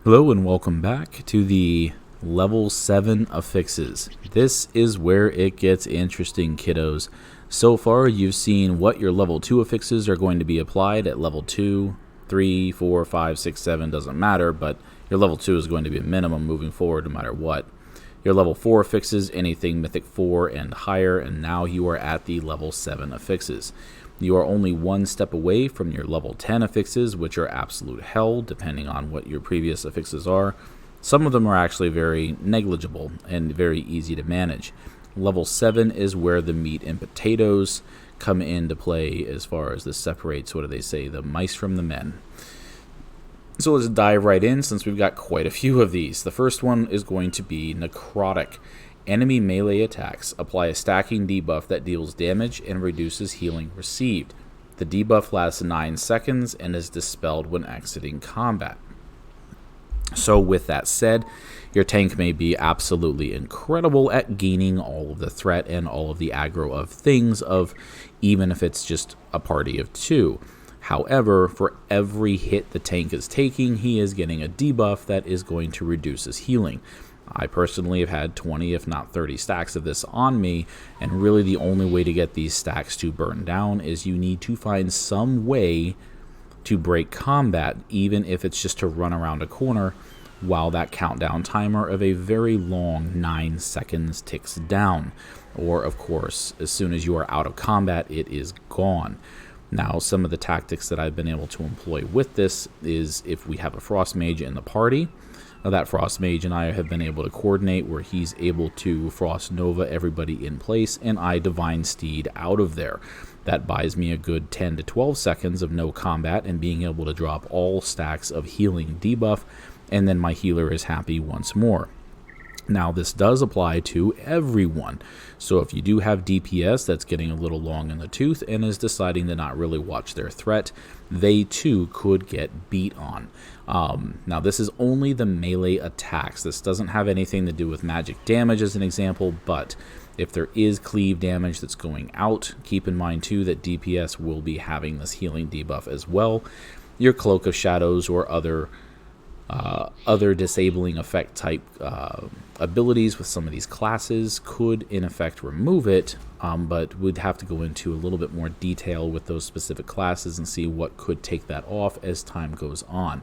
Hello and welcome back to the level 7 affixes. This is where it gets interesting, kiddos. So far you've seen what your level 2 affixes are going to be applied at level 2, 3, 4, 5, 6, 7, doesn't matter, but your level 2 is going to be a minimum moving forward no matter what. Your level 4 affixes, anything Mythic 4 and higher, and now you are at the level 7 affixes. You are only one step away from your level 10 affixes, which are absolute hell, depending on what your previous affixes are. Some of them are actually very negligible and very easy to manage. Level 7 is where the meat and potatoes come into play as far as this separates, what do they say, the mice from the men. So let's dive right in since we've got quite a few of these. The first one is going to be necrotic. Enemy melee attacks apply a stacking debuff that deals damage and reduces healing received. The debuff lasts 9 seconds and is dispelled when exiting combat. So with that said, your tank may be absolutely incredible at gaining all of the threat and all of the aggro of things, even if it's just a party of 2. However, for every hit the tank is taking, he is getting a debuff that is going to reduce his healing. I personally have had 20 if not 30 stacks of this on me, and really the only way to get these stacks to burn down is you need to find some way to break combat, even if it's just to run around a corner while that countdown timer of a very long 9 seconds ticks down. Or, of course, as soon as you are out of combat, it is gone. Now, some of the tactics that I've been able to employ with this is if we have a Frost Mage in the party, that Frost Mage and I have been able to coordinate where he's able to Frost Nova everybody in place, and I Divine Steed out of there. That buys me a good 10 to 12 seconds of no combat and being able to drop all stacks of healing debuff, and then my healer is happy once more. Now, this does apply to everyone. So if you do have DPS that's getting a little long in the tooth and is deciding to not really watch their threat, they too could get beat on. Now, this is only the melee attacks. This doesn't have anything to do with magic damage as an example, but if there is cleave damage that's going out, keep in mind too that DPS will be having this healing debuff as well. Your Cloak of Shadows or other disabling effect type abilities with some of these classes could in effect remove it, but we'd have to go into a little bit more detail with those specific classes and see what could take that off as time goes on.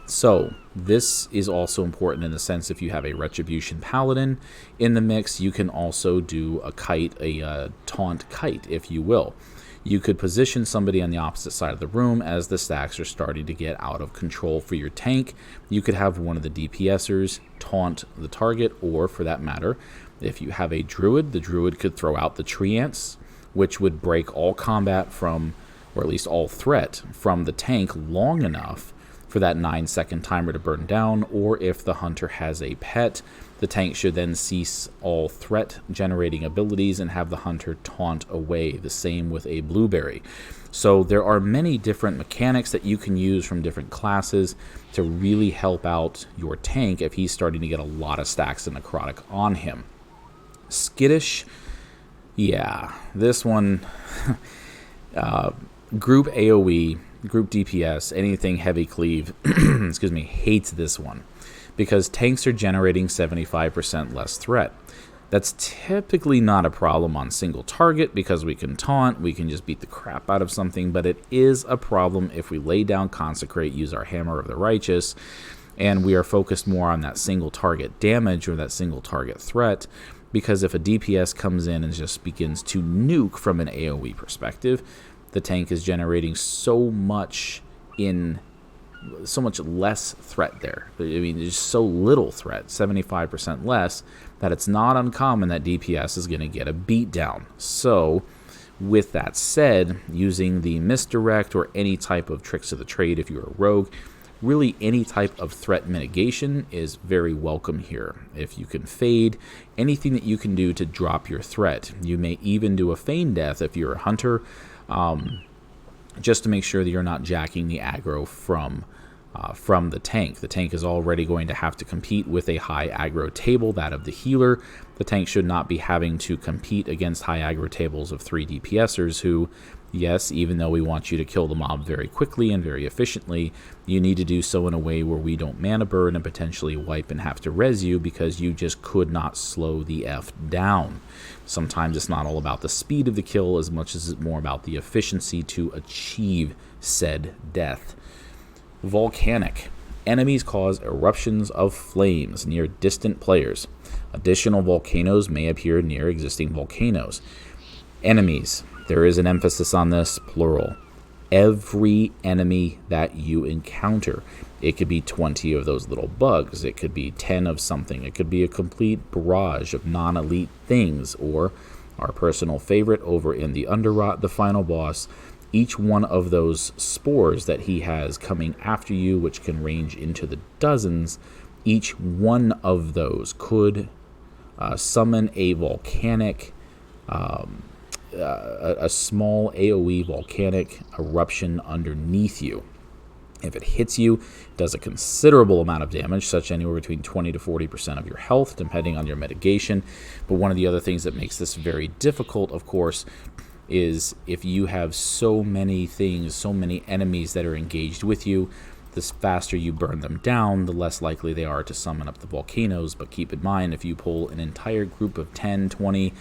So this is also important in the sense if you have a Retribution Paladin in the mix, you can also do a kite, a taunt kite, if you will. You could position somebody on the opposite side of the room as the stacks are starting to get out of control for your tank. You could have one of the DPSers taunt the target, or for that matter, if you have a druid, the druid could throw out the treants, which would break all combat from, or at least all threat from the tank long enough for that 9-second timer to burn down. Or if the hunter has a pet, the tank should then cease all threat generating abilities and have the hunter taunt away. The same with a blueberry. So there are many different mechanics that you can use from different classes to really help out your tank if he's starting to get a lot of stacks of necrotic on him. Skittish, yeah, this one, group AoE, group DPS, anything heavy cleave, excuse me, hates this one because tanks are generating 75% less threat. That's typically not a problem on single target because we can taunt, we can just beat the crap out of something, but it is a problem if we lay down Consecrate, use our Hammer of the Righteous, and we are focused more on that single target damage or that single target threat, because if a DPS comes in and just begins to nuke from an AoE perspective, the tank is generating so much less threat there. I mean, there's so little threat, 75% less, that it's not uncommon that DPS is going to get a beatdown. So, with that said, using the misdirect or any type of tricks of the trade if you're a rogue, really any type of threat mitigation is very welcome here. If you can fade, anything that you can do to drop your threat. You may even do a feign death if you're a hunter, just to make sure that you're not jacking the aggro from from the tank. The tank is already going to have to compete with a high aggro table, that of the healer. The tank should not be having to compete against high aggro tables of 3 DPSers who, yes, even though we want you to kill the mob very quickly and very efficiently, you need to do so in a way where we don't mana burn and potentially wipe and have to res you because you just could not slow the F down. Sometimes it's not all about the speed of the kill as much as it's more about the efficiency to achieve said death. Volcanic. Enemies cause eruptions of flames near distant players. Additional volcanoes may appear near existing volcanoes. Enemies. There is an emphasis on this, plural. Every enemy that you encounter. It could be 20 of those little bugs. It could be 10 of something. It could be a complete barrage of non-elite things. Or our personal favorite over in the Underrot, the final boss. Each one of those spores that he has coming after you, which can range into the dozens, each one of those could summon a volcanic a small AoE volcanic eruption underneath you. If it hits you, it does a considerable amount of damage, such anywhere between 20 to 40% of your health, depending on your mitigation. But one of the other things that makes this very difficult, of course, is if you have so many things, so many enemies that are engaged with you, the faster you burn them down, the less likely they are to summon up the volcanoes. But keep in mind, if you pull an entire group of 10, 20,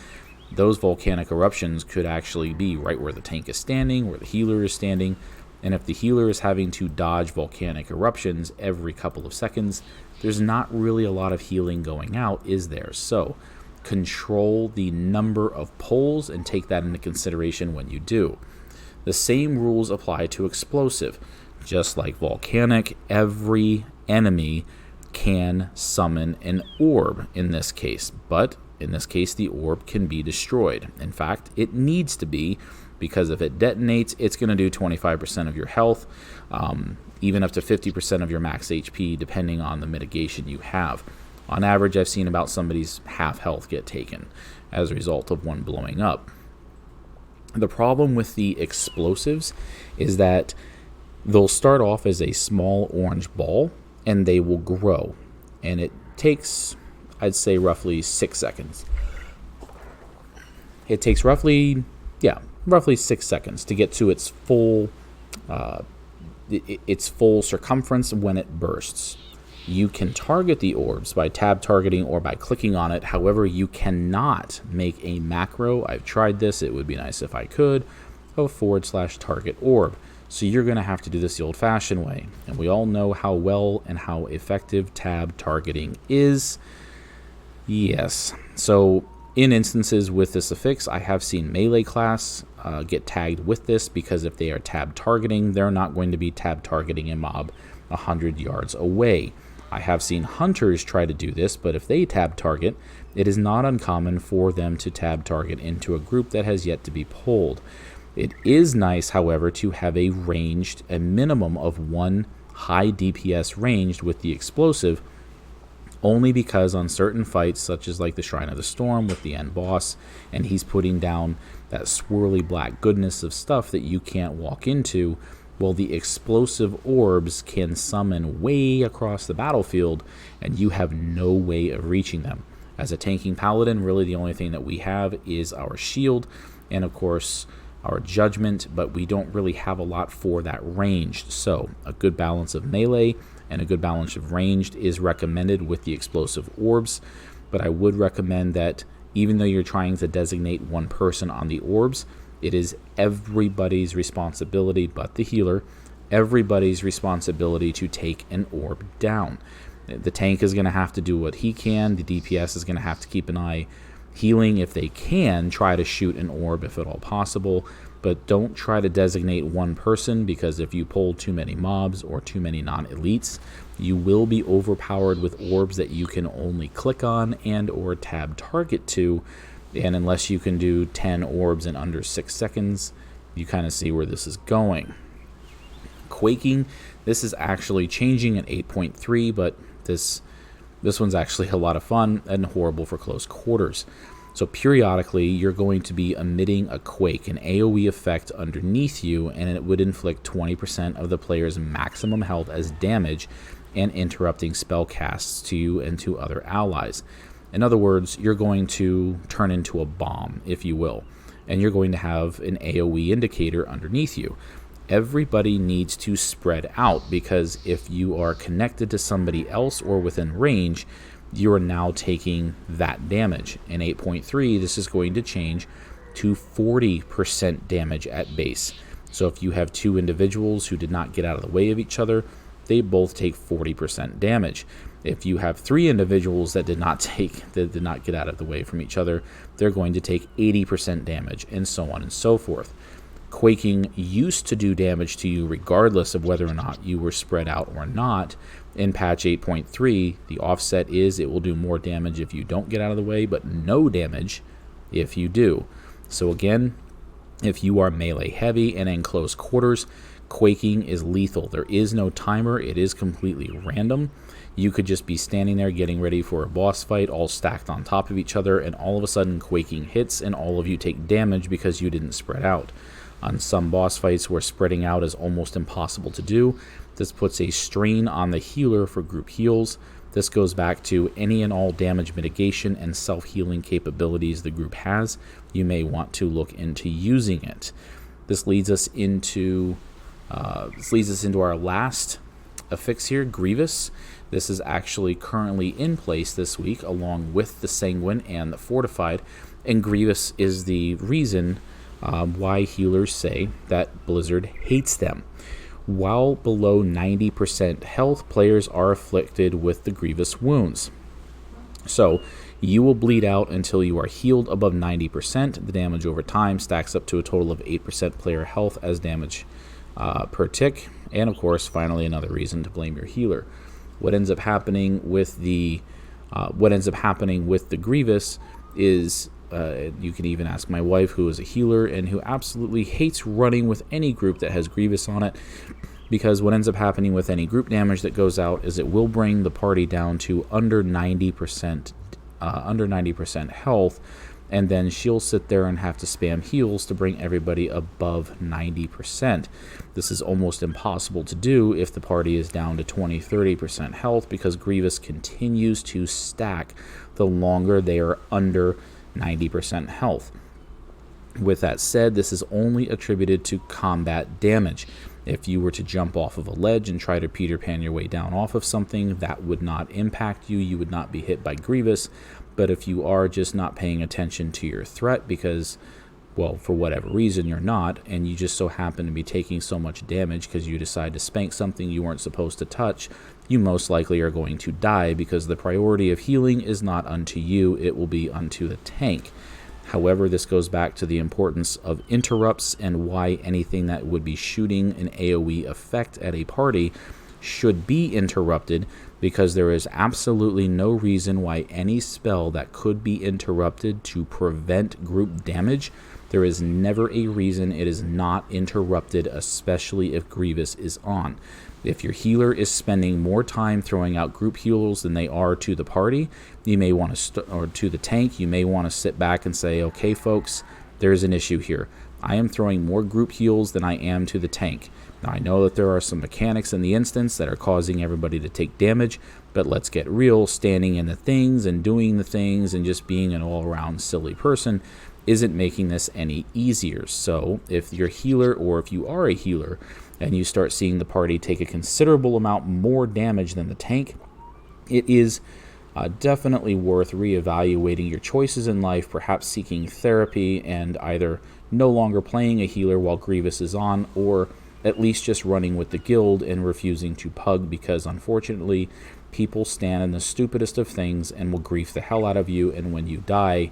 those volcanic eruptions could actually be right where the tank is standing, where the healer is standing. And if the healer is having to dodge volcanic eruptions every couple of seconds, there's not really a lot of healing going out, is there? So control the number of pulls and take that into consideration when you do. The same rules apply to explosive. Just like volcanic, every enemy can summon an orb in this case, but in this case the orb can be destroyed. In fact, it needs to be, because if it detonates, it's going to do 25% of your health, even up to 50% of your max HP, depending on the mitigation you have. On average, I've seen about somebody's half health get taken as a result of one blowing up. The problem with the explosives is that they'll start off as a small orange ball, and they will grow. And it takes, I'd say, roughly 6 seconds. It takes roughly 6 seconds to get to its full circumference when it bursts. You can target the orbs by tab targeting or by clicking on it. However, you cannot make a macro. I've tried this. It would be nice if I could. /target orb. So you're going to have to do this the old-fashioned way. And we all know how well and how effective tab targeting is. Yes. So in instances with this affix, I have seen melee class get tagged with this, because if they are tab targeting, they're not going to be tab targeting a mob 100 yards away. I have seen hunters try to do this, but if they tab target, it is not uncommon for them to tab target into a group that has yet to be pulled. It is nice, however, to have a minimum of one high DPS ranged with the explosive, only because on certain fights, such as like the Shrine of the Storm with the end boss, and he's putting down that swirly black goodness of stuff that you can't walk into, well, the explosive orbs can summon way across the battlefield, and you have no way of reaching them. As a tanking paladin, really the only thing that we have is our shield, and of course our judgment, but we don't really have a lot for that ranged. So a good balance of melee and a good balance of ranged is recommended with the explosive orbs. But I would recommend that even though you're trying to designate one person on the orbs, it is everybody's responsibility, but the healer, everybody's responsibility to take an orb down. The tank is going to have to do what he can. The DPS is going to have to keep an eye healing if they can, try to shoot an orb if at all possible, but don't try to designate one person, because if you pull too many mobs or too many non-elites, you will be overpowered with orbs that you can only click on and or tab target to, and unless you can do 10 orbs in under 6 seconds, you kind of see where this is going. Quaking, this is actually changing at 8.3, but this one's actually a lot of fun and horrible for close quarters. So periodically, you're going to be emitting a quake, an AoE effect underneath you, and it would inflict 20% of the player's maximum health as damage and interrupting spell casts to you and to other allies. In other words, you're going to turn into a bomb, if you will, and you're going to have an AoE indicator underneath you. Everybody needs to spread out, because if you are connected to somebody else or within range, you are now taking that damage. In 8.3, this is going to change to 40% damage at base. So if you have two individuals who did not get out of the way of each other, they both take 40% damage. If you have three individuals that did not get out of the way from each other, they're going to take 80% damage, and so on and so forth. Quaking used to do damage to you regardless of whether or not you were spread out or not. In patch 8.3, the offset is it will do more damage if you don't get out of the way, but no damage if you do. So again, if you are melee heavy and in close quarters, quaking is lethal. There is no timer. It is completely random. You could just be standing there getting ready for a boss fight, all stacked on top of each other, and all of a sudden quaking hits and all of you take damage because you didn't spread out. On some boss fights where spreading out is almost impossible to do, this puts a strain on the healer for group heals. This goes back to any and all damage mitigation and self-healing capabilities the group has. You may want to look into using it. This leads us into our last affix here, Grievous. This is actually currently in place this week, along with the Sanguine and the Fortified. And Grievous is the reason why healers say that Blizzard hates them. While below 90% health, players are afflicted with the Grievous wounds. So you will bleed out until you are healed above 90%. The damage over time stacks up to a total of 8% player health as damage per tick. And of course, finally, another reason to blame your healer. What ends up happening with the Grievous is you can even ask my wife, who is a healer and who absolutely hates running with any group that has Grievous on it, because what ends up happening with any group damage that goes out is it will bring the party down to under 90% health, and then she'll sit there and have to spam heals to bring everybody above 90%. This is almost impossible to do if the party is down to 20-30% health, because Grievous continues to stack the longer they are under 90% health. With that said, this is only attributed to combat damage. If you were to jump off of a ledge and try to Peter Pan your way down off of something, that would not impact you. You would not be hit by Grievous. But if you are just not paying attention to your threat because, well, for whatever reason you're not, and you just so happen to be taking so much damage because you decide to spank something you weren't supposed to touch, you most likely are going to die, because the priority of healing is not unto you, it will be unto the tank. However, this goes back to the importance of interrupts and why anything that would be shooting an AoE effect at a party should be interrupted, because there is absolutely no reason why any spell that could be interrupted to prevent group damage, there is never a reason it is not interrupted, especially if Grievous is on. If your healer is spending more time throwing out group heals than they are to the party, you may want to, or to the tank, you may want to sit back and say, okay, folks, there's an issue here. I am throwing more group heals than I am to the tank. Now, I know that there are some mechanics in the instance that are causing everybody to take damage, but let's get real. Standing in the things and doing the things and just being an all-around silly person isn't making this any easier. So if you're a healer, or if you are a healer, and you start seeing the party take a considerable amount more damage than the tank, it is definitely worth reevaluating your choices in life, perhaps seeking therapy and either no longer playing a healer while Grievous is on, or at least just running with the guild and refusing to pug, because unfortunately people stand in the stupidest of things and will grief the hell out of you, and when you die,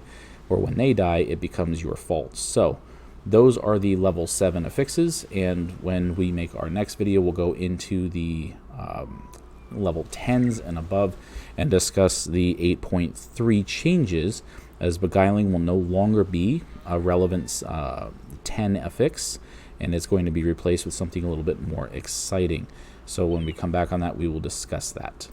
or when they die, it becomes your fault. So those are the level 7 affixes, and when we make our next video, we'll go into the level 10s and above and discuss the 8.3 changes, as Beguiling will no longer be a relevance 10 affix, and it's going to be replaced with something a little bit more exciting. So when we come back on that, we will discuss that.